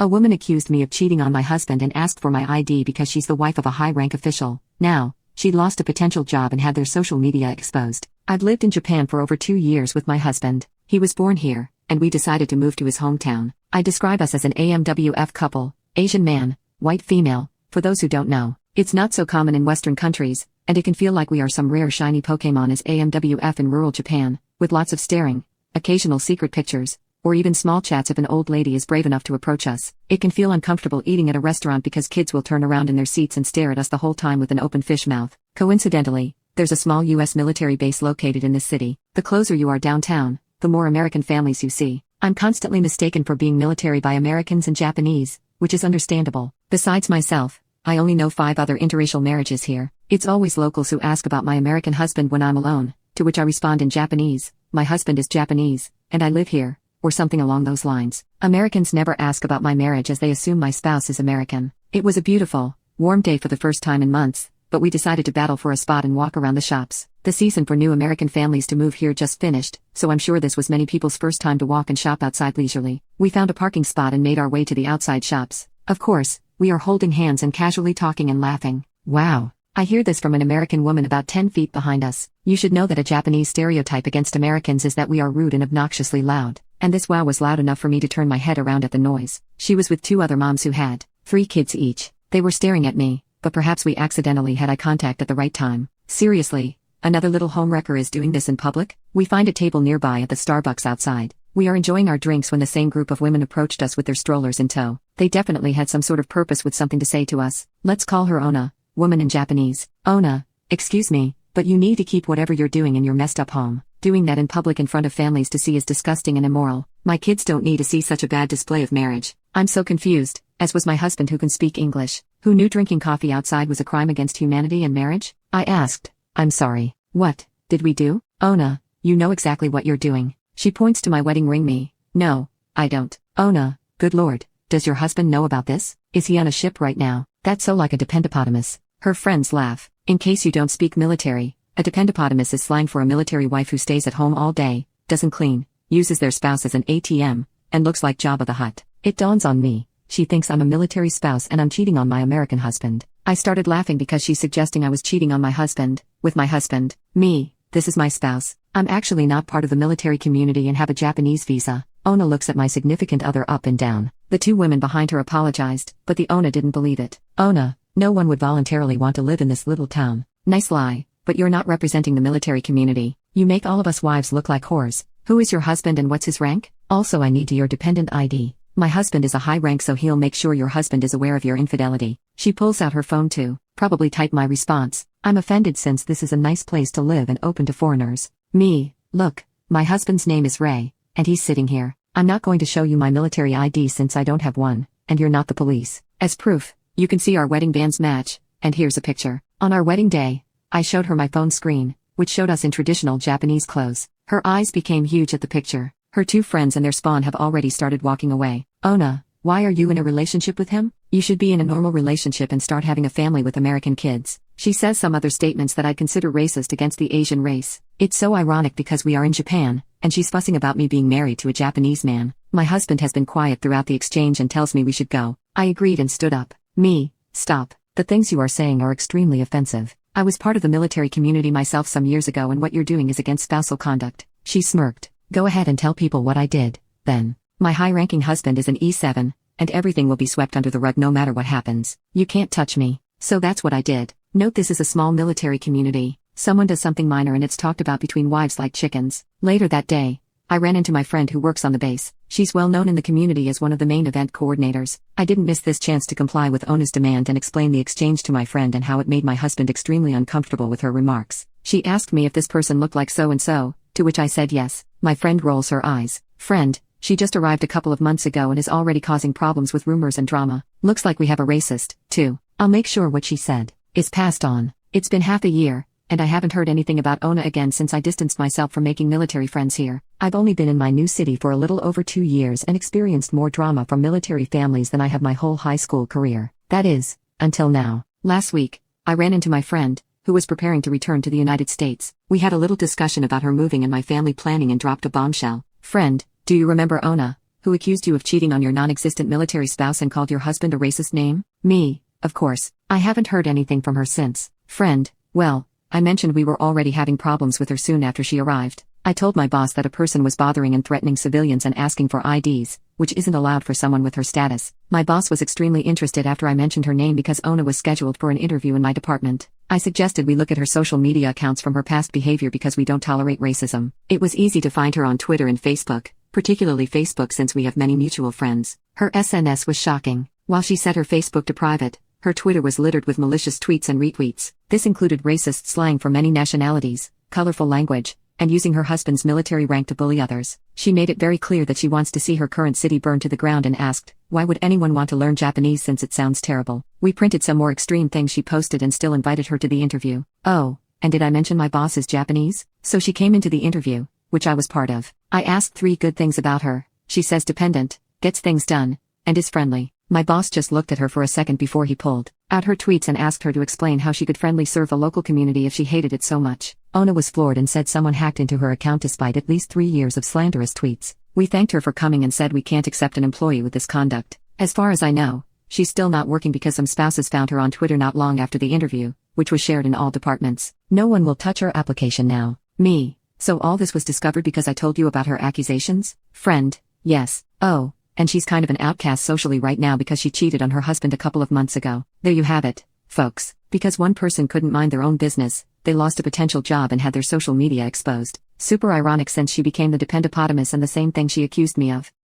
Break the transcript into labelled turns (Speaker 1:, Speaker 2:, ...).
Speaker 1: A woman accused me of cheating on my husband and asked for my ID because she's the wife of a high-rank official. Now, she'd lost a potential job and had their social media exposed. I've lived in Japan for over 2 years with my husband. He was born here, and we decided to move to his hometown. I describe us as an AMWF couple, Asian man, white female. For those who don't know, it's not so common in Western countries, and it can feel like we are some rare shiny Pokemon as AMWF in rural Japan, with lots of staring, occasional secret pictures, or even small chats if an old lady is brave enough to approach us. It can feel uncomfortable eating at a restaurant because kids will turn around in their seats and stare at us the whole time with an open fish mouth. Coincidentally, there's a small U.S. military base located in this city. The closer you are downtown, the more American families you see. I'm constantly mistaken for being military by Americans and Japanese, which is understandable. Besides myself, I only know 5 other interracial marriages here. It's always locals who ask about my American husband when I'm alone, to which I respond in Japanese, my husband is Japanese, and I live here, or something along those lines. Americans never ask about my marriage as they assume my spouse is American. It was a beautiful, warm day for the first time in months, but we decided to battle for a spot and walk around the shops. The season for new American families to move here just finished, so I'm sure this was many people's first time to walk and shop outside leisurely. We found a parking spot and made our way to the outside shops. Of course, we are holding hands and casually talking and laughing. Wow. I hear this from an American woman about 10 feet behind us. You should know that a Japanese stereotype against Americans is that we are rude and obnoxiously loud. And this wow was loud enough for me to turn my head around at the noise. She was with 2 other moms who had 3 kids each. They were staring at me, but perhaps we accidentally had eye contact at the right time. Seriously, another little homewrecker is doing this in public? We find a table nearby at the Starbucks outside. We are enjoying our drinks when the same group of women approached us with their strollers in tow. They definitely had some sort of purpose with something to say to us. Let's call her Ona, woman in Japanese. Ona, excuse me, but you need to keep whatever you're doing in your messed up home. Doing that in public in front of families to see is disgusting and immoral. My kids don't need to see such a bad display of marriage. I'm so confused, as was my husband who can speak English. Who knew drinking coffee outside was a crime against humanity and marriage? I asked. I'm sorry. What did we do? Ona, you know exactly what you're doing. She points to my wedding ring. Me. No, I don't. Ona, good lord, does your husband know about this? Is he on a ship right now? That's so like a dependopotamus. Her friends laugh. In case you don't speak military, a dependopotamus is slang for a military wife who stays at home all day, doesn't clean, uses their spouse as an ATM, and looks like Jabba the Hutt. It dawns on me, she thinks I'm a military spouse and I'm cheating on my American husband. I started laughing because she's suggesting I was cheating on my husband, with my husband. Me, this is my spouse. I'm actually not part of the military community and have a Japanese visa. Ona looks at my significant other up and down. The 2 women behind her apologized, but the Ona didn't believe it. Ona, no one would voluntarily want to live in this little town. Nice lie, but you're not representing the military community. You make all of us wives look like whores. Who is your husband and what's his rank? Also, I need your dependent ID. My husband is a high rank, so he'll make sure your husband is aware of your infidelity. She pulls out her phone to probably type my response. I'm offended since this is a nice place to live and open to foreigners. Me, look, my husband's name is Ray, and he's sitting here. I'm not going to show you my military ID since I don't have one, and you're not the police. As proof, you can see our wedding bands match, and here's a picture. On our wedding day, I showed her my phone screen, which showed us in traditional Japanese clothes. Her eyes became huge at the picture. Her 2 friends and their spawn have already started walking away. Ona, why are you in a relationship with him? You should be in a normal relationship and start having a family with American kids. She says some other statements that I'd consider racist against the Asian race. It's so ironic because we are in Japan, and she's fussing about me being married to a Japanese man. My husband has been quiet throughout the exchange and tells me we should go. I agreed and stood up. Me, stop. The things you are saying are extremely offensive. I was part of the military community myself some years ago, and what you're doing is against spousal conduct. She smirked. Go ahead and tell people what I did, then. My high-ranking husband is an E7, and everything will be swept under the rug no matter what happens. You can't touch me. So that's what I did. Note this is a small military community. Someone does something minor and it's talked about between wives like chickens. Later that day, I ran into my friend who works on the base. She's well known in the community as one of the main event coordinators. I didn't miss this chance to comply with Ona's demand and explain the exchange to my friend and how it made my husband extremely uncomfortable with her remarks. She asked me if this person looked like so-and-so, to which I said yes. My friend rolls her eyes. Friend, she just arrived a couple of months ago and is already causing problems with rumors and drama. Looks like we have a racist, too. I'll make sure what she said is passed on. It's been half a year, and I haven't heard anything about Ona again since I distanced myself from making military friends here. I've only been in my new city for a little over 2 years and experienced more drama from military families than I have my whole high school career. That is, until now. Last week, I ran into my friend, who was preparing to return to the United States. We had a little discussion about her moving and my family planning and dropped a bombshell. Friend, do you remember Ona, Who accused you of cheating on your non-existent military spouse and called your husband a racist name? Me, of course. I haven't heard anything from her since. Friend, well, I mentioned we were already having problems with her soon after she arrived. I told my boss that a person was bothering and threatening civilians and asking for IDs, which isn't allowed for someone with her status. My boss was extremely interested after I mentioned her name because Ona was scheduled for an interview in my department. I suggested we look at her social media accounts from her past behavior because we don't tolerate racism. It was easy to find her on Twitter and Facebook, particularly Facebook since we have many mutual friends. Her SNS was shocking. While she set her Facebook to private, her Twitter was littered with malicious tweets and retweets. This included racist slang for many nationalities, colorful language, and using her husband's military rank to bully others. She made it very clear that she wants to see her current city burned to the ground and asked, why would anyone want to learn Japanese since it sounds terrible? We printed some more extreme things she posted and still invited her to the interview. Oh, and did I mention my boss is Japanese? So she came into the interview, which I was part of. I asked 3 good things about her. She says dependent, gets things done, and is friendly. My boss just looked at her for a second before he pulled out her tweets and asked her to explain how she could friendly serve the local community if she hated it so much. Ona was floored and said someone hacked into her account despite at least 3 years of slanderous tweets. We thanked her for coming and said we can't accept an employee with this conduct. As far as I know, she's still not working because some spouses found her on Twitter not long after the interview, which was shared in all departments. No one will touch her application now. Me. So all this was discovered because I told you about her accusations? Friend, yes. Oh, and she's kind of an outcast socially right now because she cheated on her husband a couple of months ago. There you have it, folks. Because one person couldn't mind their own business, they lost a potential job and had their social media exposed. Super ironic since she became the dependopotamus and the same thing she accused me of.